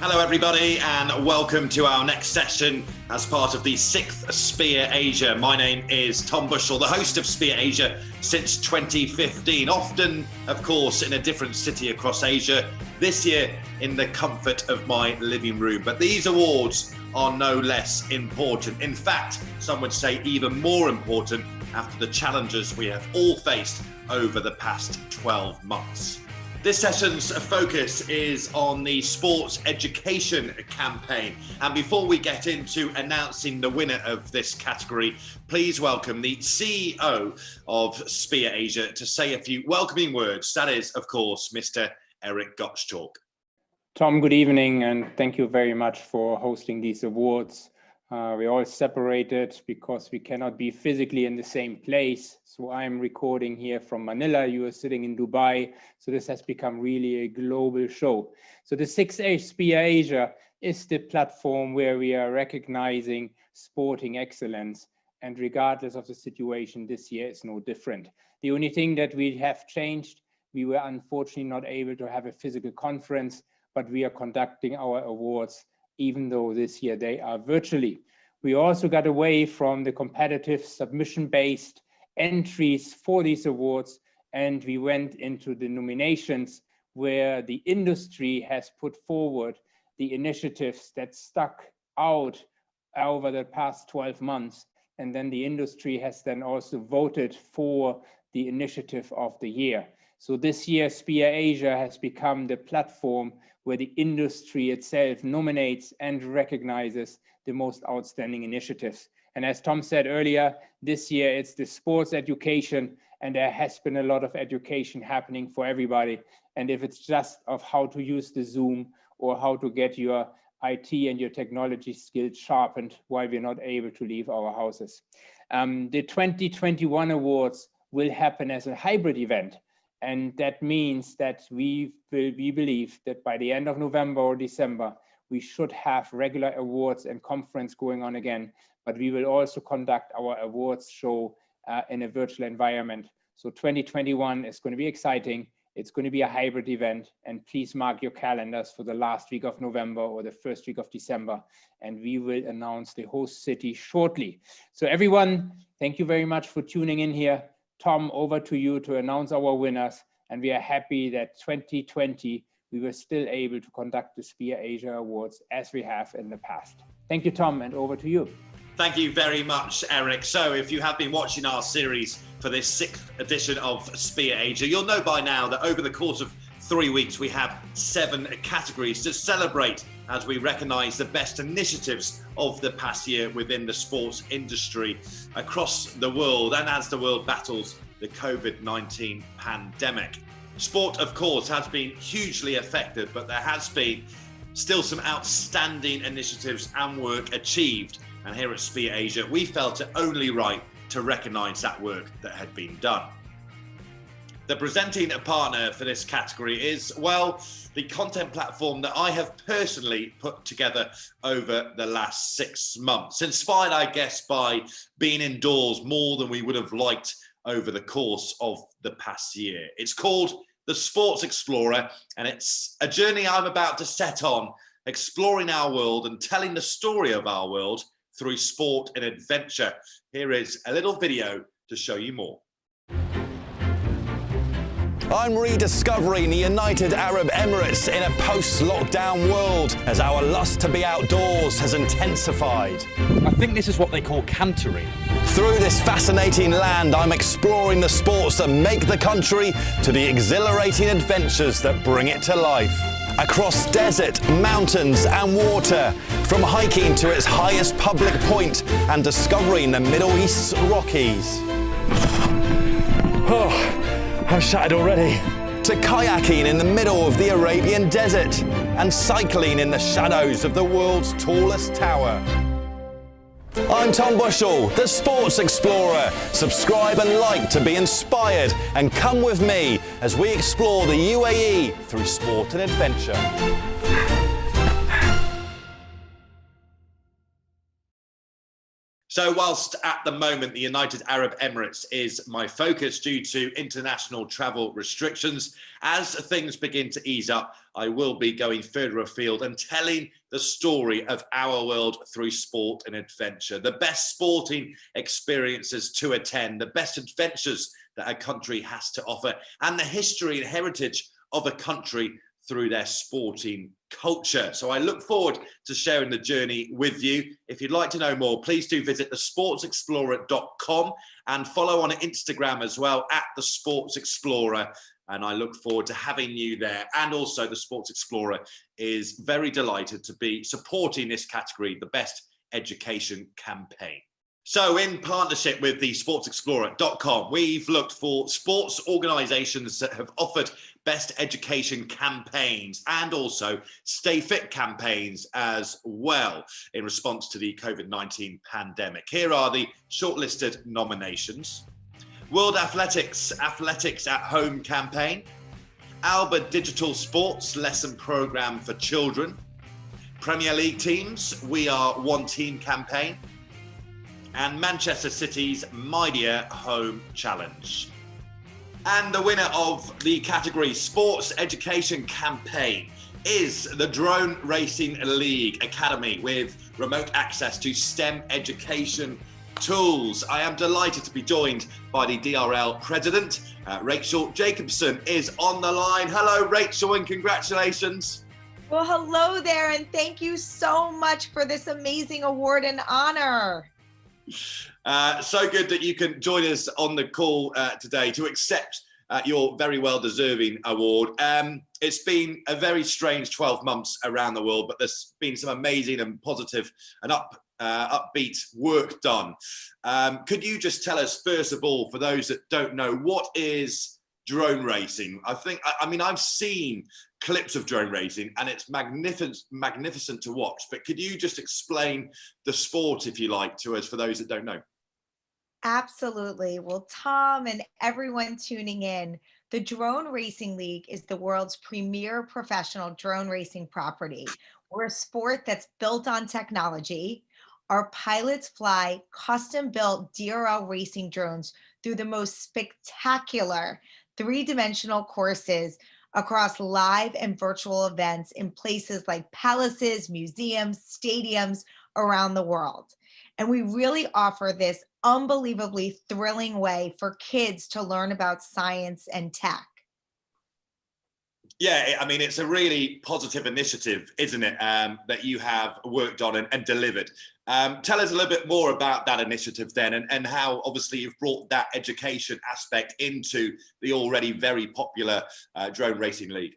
Hello everybody and welcome to our next session as part of the 6th Spia Asia. My name is Tom Bushell, the host of Spia Asia since 2015, often of course in a different city across Asia, this year in the comfort of my living room. But these awards are no less important. In fact, some would say even more important after the challenges we have all faced over the past 12 months. This session's focus is on the sports education campaign. And before we get into announcing the winner of this category, please welcome the CEO of Spia Asia to say a few welcoming words. That is, of course, Mr. Eric Gottschalk. Tom, good evening, and thank you very much for hosting these awards. We're all separated because we cannot be physically in the same place. So I'm recording here from Manila. You are sitting in Dubai. So this has become really a global show. So the 6th Spia Asia is the platform where we are recognizing sporting excellence. And regardless of the situation, this year is no different. The only thing that we have changed, we were unfortunately not able to have a physical conference, but we are conducting our awards even though this year they are virtually. We also got away from the competitive submission-based entries for these awards, and we went into the nominations where the industry has put forward the initiatives that stuck out over the past 12 months. And then the industry has then also voted for the initiative of the year. So this year, Spia Asia has become the platform where the industry itself nominates and recognizes the most outstanding initiatives. And as Tom said earlier, this year it's the sports education, and there has been a lot of education happening for everybody. And if it's just of how to use the Zoom or how to get your IT and your technology skills sharpened while we're not able to leave our houses. The 2021 awards will happen as a hybrid event. And that means that we believe that by the end of November or December, we should have regular awards and conference going on again, but we will also conduct our awards show in a virtual environment. So 2021 is going to be exciting. It's going to be a hybrid event, and please mark your calendars for the last week of November or the first week of December, and we will announce the host city shortly. So everyone, thank you very much for tuning in here. Tom, over to you to announce our winners. And we are happy that 2020, we were still able to conduct the Spia Asia Awards as we have in the past. Thank you, Tom, and over to you. Thank you very much, Eric. So if you have been watching our series for this 6th edition of Spia Asia, you'll know by now that over the course of 3 weeks, we have 7 categories to celebrate as we recognise the best initiatives of the past year within the sports industry across the world and as the world battles the COVID-19 pandemic. Sport, of course, has been hugely affected, but there has been still some outstanding initiatives and work achieved. And here at Spia Asia, we felt it only right to recognise that work that had been done. The presenting partner for this category is, well, the content platform that I have personally put together over the last 6 months, inspired, I guess, by being indoors more than we would have liked over the course of the past year. It's called The Sports Explorer, and it's a journey I'm about to set on, exploring our world and telling the story of our world through sport and adventure. Here is a little video to show you more. I'm rediscovering the United Arab Emirates in a post-lockdown world as our lust to be outdoors has intensified. I think this is what they call cantering. Through this fascinating land, I'm exploring the sports that make the country to the exhilarating adventures that bring it to life. Across desert, mountains and water, from hiking to its highest public point and discovering the Middle East's Rockies. Oh, I'm shattered already. To kayaking in the middle of the Arabian desert and cycling in the shadows of the world's tallest tower. I'm Tom Bushell, the Sports Explorer. Subscribe and like to be inspired and come with me as we explore the UAE through sport and adventure. So whilst at the moment the United Arab Emirates is my focus due to international travel restrictions, as things begin to ease up, I will be going further afield and telling the story of our world through sport and adventure, the best sporting experiences to attend, the best adventures that a country has to offer, and the history and heritage of a country through their sporting culture. So I look forward to sharing the journey with you. If you'd like to know more, please do visit thesportsexplorer.com and follow on Instagram as well at The Sports Explorer. And I look forward to having you there. And also the Sports Explorer is very delighted to be supporting this category, the Best Education Campaign. So in partnership with the sportsexplorer.com, we've looked for sports organisations that have offered best education campaigns and also stay fit campaigns as well in response to the COVID-19 pandemic. Here are the shortlisted nominations. World Athletics at Home campaign, Albert Digital Sports lesson programme for children, Premier League teams, We Are One Team campaign, and Manchester City's Mightier Home Challenge. And the winner of the category Sports Education Campaign is the Drone Racing League Academy with remote access to STEM education tools. I am delighted to be joined by the DRL president. Rachel Jacobson is on the line. Hello, Rachel, and congratulations. Well, hello there, and thank you so much for this amazing award and honor. So good that you can join us on the call today to accept your very well-deserving award. It's been a very strange 12 months around the world, but there's been some amazing and positive and upbeat work done. Could you just tell us, first of all, for those that don't know, what is drone racing? I mean, I've seen clips of drone racing and it's magnificent to watch, but could you just explain the sport, if you like, to us for those that don't know? Absolutely. Well, Tom and everyone tuning in, the Drone Racing League is the world's premier professional drone racing property. We're a sport that's built on technology. Our pilots fly custom-built DRL racing drones through the most spectacular three-dimensional courses across live and virtual events in places like palaces, museums, stadiums around the world. And we really offer this unbelievably thrilling way for kids to learn about science and tech. Yeah, I mean, it's a really positive initiative, isn't it, that you have worked on and delivered. Tell us a little bit more about that initiative then and how obviously you've brought that education aspect into the already very popular Drone Racing League.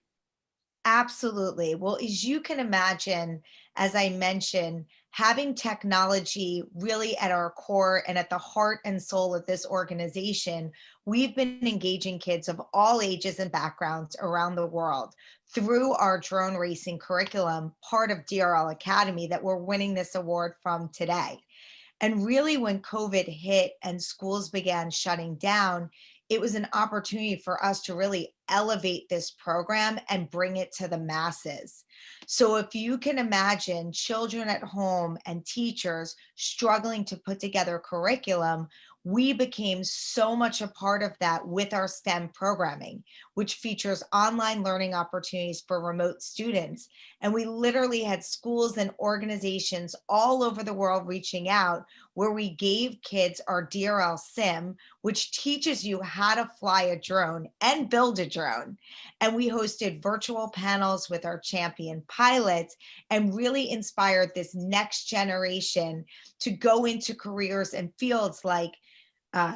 Absolutely. Well, as you can imagine, as I mentioned, having technology really at our core and at the heart and soul of this organization, we've been engaging kids of all ages and backgrounds around the world through our drone racing curriculum, part of DRL Academy that we're winning this award from today. And really when COVID hit and schools began shutting down, it was an opportunity for us to really elevate this program and bring it to the masses. So if you can imagine children at home and teachers struggling to put together curriculum, we became so much a part of that with our STEM programming, which features online learning opportunities for remote students. And we literally had schools and organizations all over the world reaching out where we gave kids our DRL Sim, which teaches you how to fly a drone and build a drone. And we hosted virtual panels with our champion pilots and really inspired this next generation to go into careers and fields like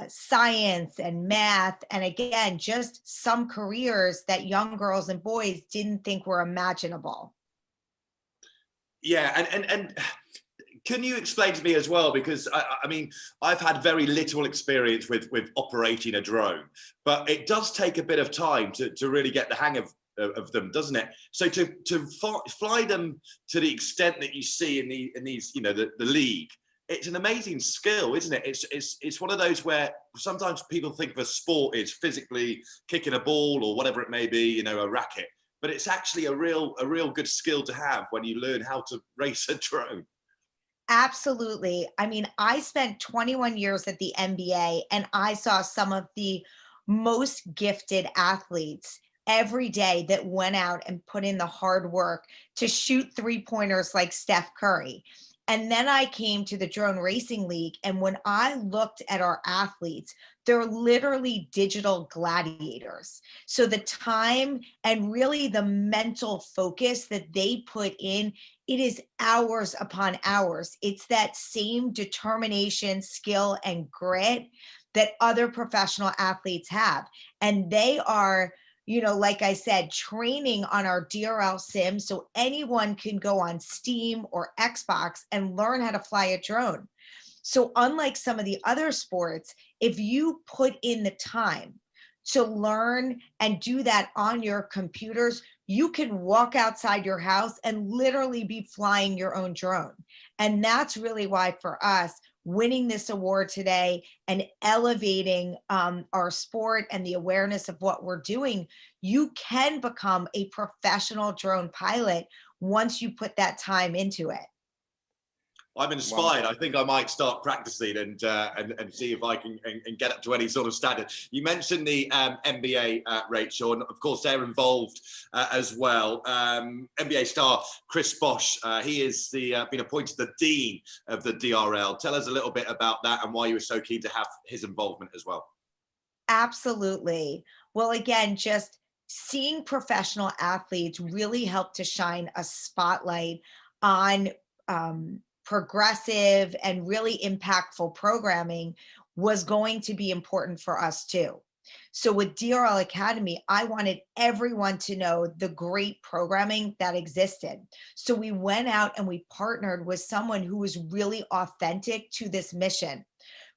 science and math. And again, just some careers that young girls and boys didn't think were imaginable. Yeah, and can you explain to me as well, because I mean, I've had very little experience with operating a drone, but it does take a bit of time to really get the hang of them, doesn't it? So to fly them to the extent that you see in these, you know, the league, it's an amazing skill, isn't it? It's one of those where sometimes people think of a sport is physically kicking a ball or whatever it may be, you know, a racket, but it's actually a real good skill to have when you learn how to race a drone. Absolutely. I mean, I spent 21 years at the NBA and I saw some of the most gifted athletes every day that went out and put in the hard work to shoot three-pointers like Steph Curry. And then I came to the Drone Racing League, and when I looked at our athletes, they're literally digital gladiators. So the time and really the mental focus that they put in, it is hours upon hours. It's that same determination, skill, and grit that other professional athletes have. And they are, like I said, training on our DRL sim so anyone can go on Steam or Xbox and learn how to fly a drone. So unlike some of the other sports, if you put in the time to learn and do that on your computers, you can walk outside your house and literally be flying your own drone. And that's really why for us, winning this award today and elevating our sport and the awareness of what we're doing, you can become a professional drone pilot once you put that time into it. I'm inspired. Wow. I think I might start practicing and see if I can and get up to any sort of standard. You mentioned the NBA, Rachel, and of course they're involved as well. NBA star Chris Bosh, he is been appointed the Dean of the DRL. Tell us a little bit about that and why you were so keen to have his involvement as well. Absolutely. Well, again, just seeing professional athletes really help to shine a spotlight on progressive and really impactful programming was going to be important for us too. So with DRL Academy, I wanted everyone to know the great programming that existed. So we went out and we partnered with someone who was really authentic to this mission.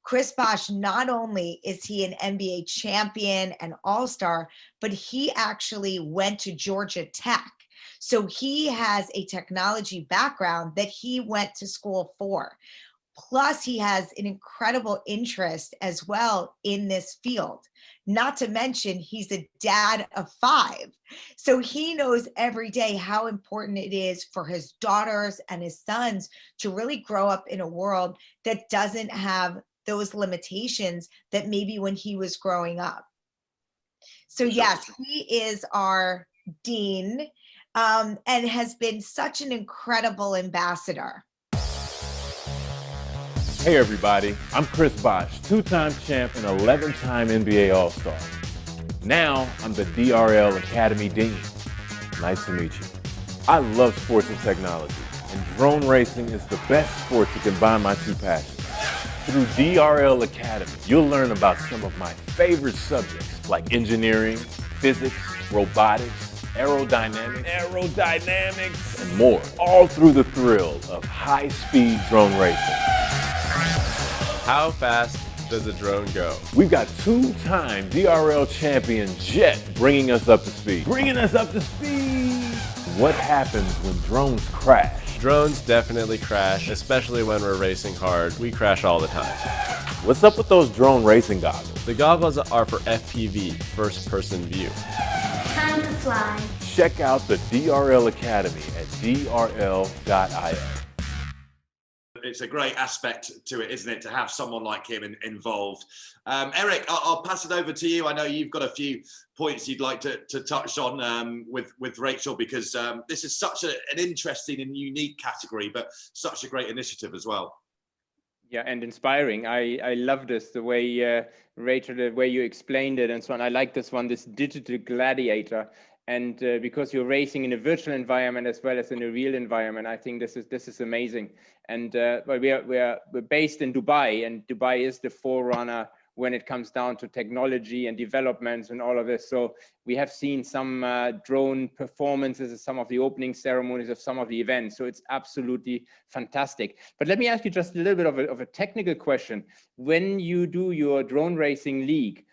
Chris Bosh, not only is he an NBA champion and all-star, but he actually went to Georgia Tech. So he has a technology background that he went to school for. Plus, he has an incredible interest as well in this field. Not to mention, he's a dad of 5. So he knows every day how important it is for his daughters and his sons to really grow up in a world that doesn't have those limitations that maybe when he was growing up. So yes, he is our dean. And has been such an incredible ambassador. Hey everybody, I'm Chris Bosh, 2-time champ and 11-time NBA All-Star. Now I'm the DRL Academy Dean. Nice to meet you. I love sports and technology, and drone racing is the best sport to combine my 2 passions. Through DRL Academy, you'll learn about some of my favorite subjects like engineering, physics, robotics, aerodynamics, and more, all through the thrill of high-speed drone racing. How fast does a drone go? We've got 2-time DRL champion Jet bringing us up to speed. What happens when drones crash? Drones definitely crash, especially when we're racing hard. We crash all the time. What's up with those drone racing goggles? The goggles are for FPV, first-person view. Time to fly. Check out the DRL Academy at drl.io. It's a great aspect to it, isn't it, to have someone like him involved. Eric, I'll pass it over to you. I know you've got a few points you'd like to touch on with Rachel, because this is such an interesting and unique category, but such a great initiative as well. Yeah, and inspiring. I love this, the way, Rachel, the way you explained it and so on. I like this one, this digital gladiator. And because you're racing in a virtual environment as well as in a real environment, I think this is amazing. And but we're based in Dubai, and Dubai is the forerunner when it comes down to technology and developments and all of this. So we have seen some drone performances at some of the opening ceremonies of some of the events. So it's absolutely fantastic. But let me ask you just a little bit of a technical question. When you do your drone racing league,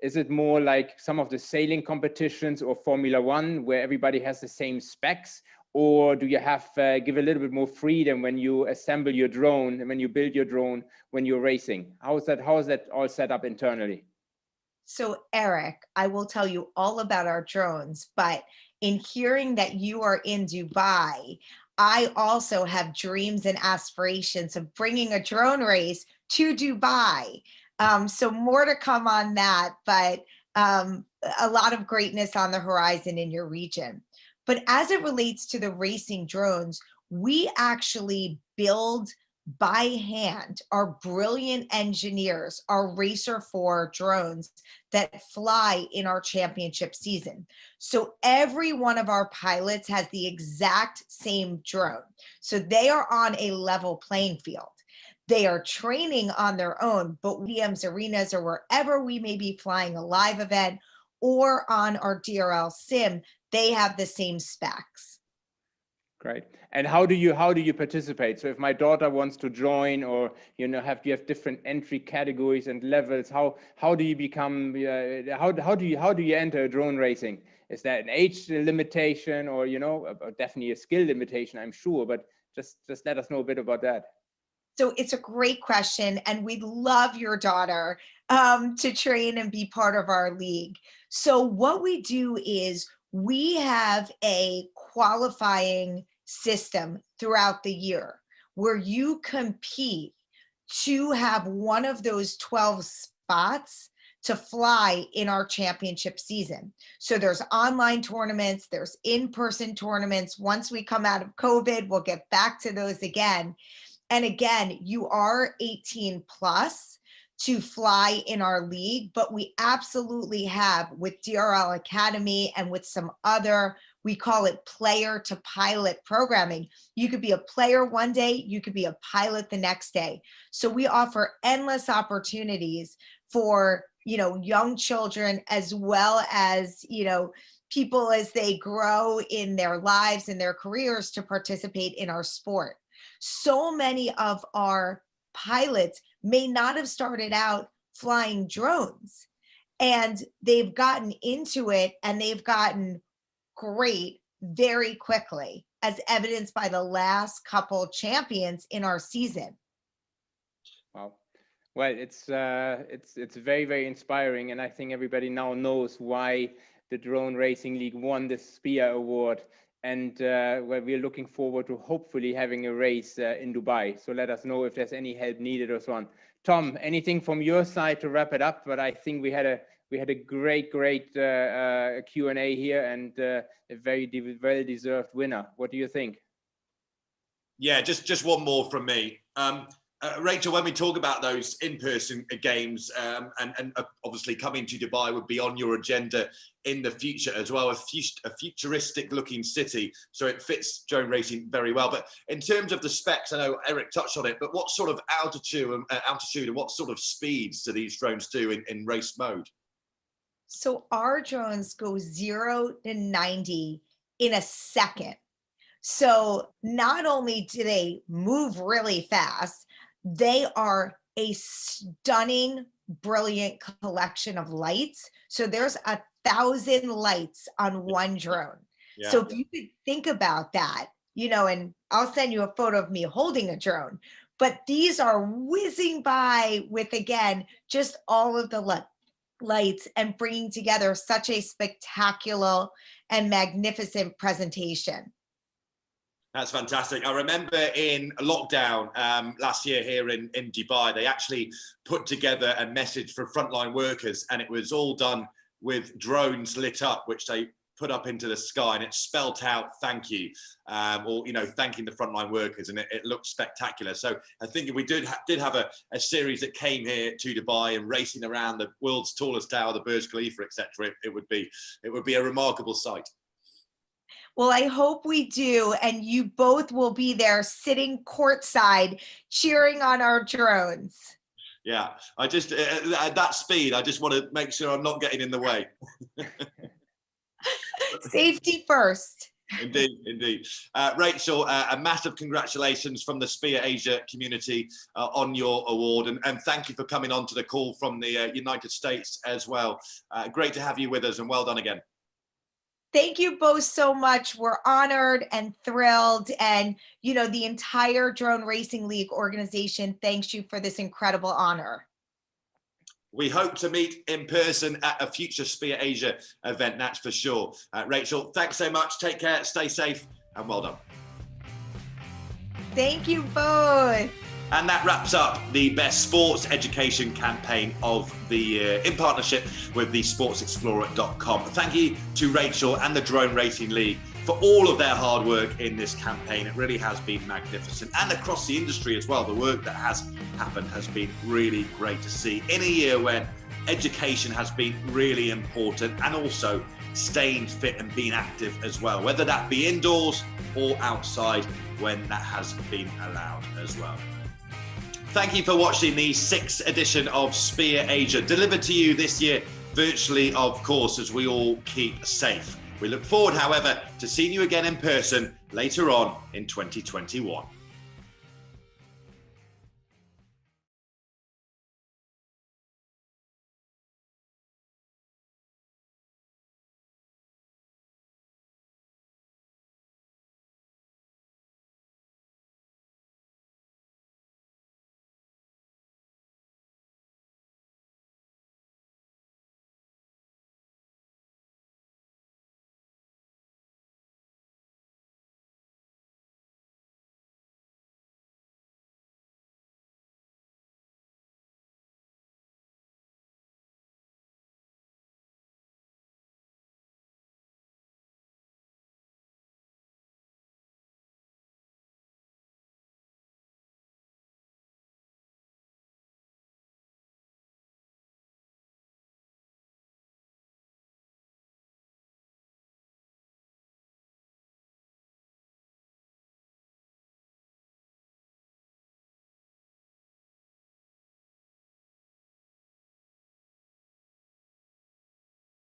is it more like some of the sailing competitions or Formula One where everybody has the same specs? Or do you have give a little bit more freedom when you assemble your drone and when you build your drone when you're racing? How is that all set up internally? So Eric, I will tell you all about our drones, but in hearing that you are in Dubai, I also have dreams and aspirations of bringing a drone race to Dubai. So more to come on that, but a lot of greatness on the horizon in your region. But as it relates to the racing drones, we actually build by hand. Our brilliant engineers are Racer 4 drones that fly in our championship season. So every one of our pilots has the exact same drone. So they are on a level playing field. They are training on their own, but DM's arenas or wherever we may be flying a live event or on our DRL sim, they have the same specs. Great. And how do you participate? So if my daughter wants to join, or you have different entry categories and levels, how do you become how do you enter drone racing? Is that an age limitation, or definitely a skill limitation, I'm sure, but just let us know a bit about that. So it's a great question, and we'd love your daughter to train and be part of our league. So what we do is we have a qualifying system throughout the year where you compete to have one of those 12 spots to fly in our championship season. So there's online tournaments, there's in-person tournaments. Once we come out of COVID, we'll get back to those again. And again, you are 18 plus to fly in our league, but we absolutely have, with DRL Academy and with some other, we call it player to pilot programming. You could be a player one day, you could be a pilot the next day. So we offer endless opportunities for, young children, as well as, people as they grow in their lives and their careers, to participate in our sport. So many of our pilots may not have started out flying drones, and they've gotten into it and they've gotten great very quickly, as evidenced by the last couple champions in our season. Wow. Well, it's very, very inspiring, and I think everybody now knows why the Drone Racing League won the Spia Award. And we're looking forward to hopefully having a race in Dubai. So let us know if there's any help needed or so on. Tom, anything from your side to wrap it up? But I think we had a great Q&A here, and a very well-deserved winner. What do you think? Yeah, just one more from me. Rachel, when we talk about those in-person games, and obviously coming to Dubai would be on your agenda in the future as well, a futuristic-looking city, so it fits drone racing very well. But in terms of the specs, I know Eric touched on it, but what sort of altitude and what sort of speeds do these drones do in race mode? So our drones go 0 to 90 in a second. So not only do they move really fast, they are a stunning, brilliant collection of lights. So there's 1,000 lights on one drone. Yeah. So if you could think about that, and I'll send you a photo of me holding a drone, but these are whizzing by with, again, just all of the lights and bringing together such a spectacular and magnificent presentation. That's fantastic. I remember in lockdown last year here in Dubai, they actually put together a message for frontline workers, and it was all done with drones lit up, which they put up into the sky, and it spelt out thank you, or thanking the frontline workers, and it looked spectacular. So I think if we did have a series that came here to Dubai and racing around the world's tallest tower, the Burj Khalifa, etc., it would be a remarkable sight. Well, I hope we do, and you both will be there sitting courtside cheering on our drones. Yeah, I just at that speed, I just want to make sure I'm not getting in the way. Safety first. Indeed. Rachel, a massive congratulations from the Spia Asia community on your award, and thank you for coming on to the call from the United States as well. Great to have you with us, and well done again. Thank you both so much. We're honored and thrilled. And, the entire Drone Racing League organization thanks you for this incredible honor. We hope to meet in person at a future Spia Asia event, that's for sure. Rachel, thanks so much. Take care, stay safe, and well done. Thank you both. And that wraps up the best sports education campaign of the year in partnership with the sportsexplorer.com. Thank you to Rachel and the Drone Racing League for all of their hard work in this campaign. It really has been magnificent. And across the industry as well, the work that has happened has been really great to see in a year when education has been really important, and also staying fit and being active as well, whether that be indoors or outside when that has been allowed as well. Thank you for watching the 6th edition of Spia Asia, delivered to you this year virtually, of course, as we all keep safe. We look forward, however, to seeing you again in person later on in 2021.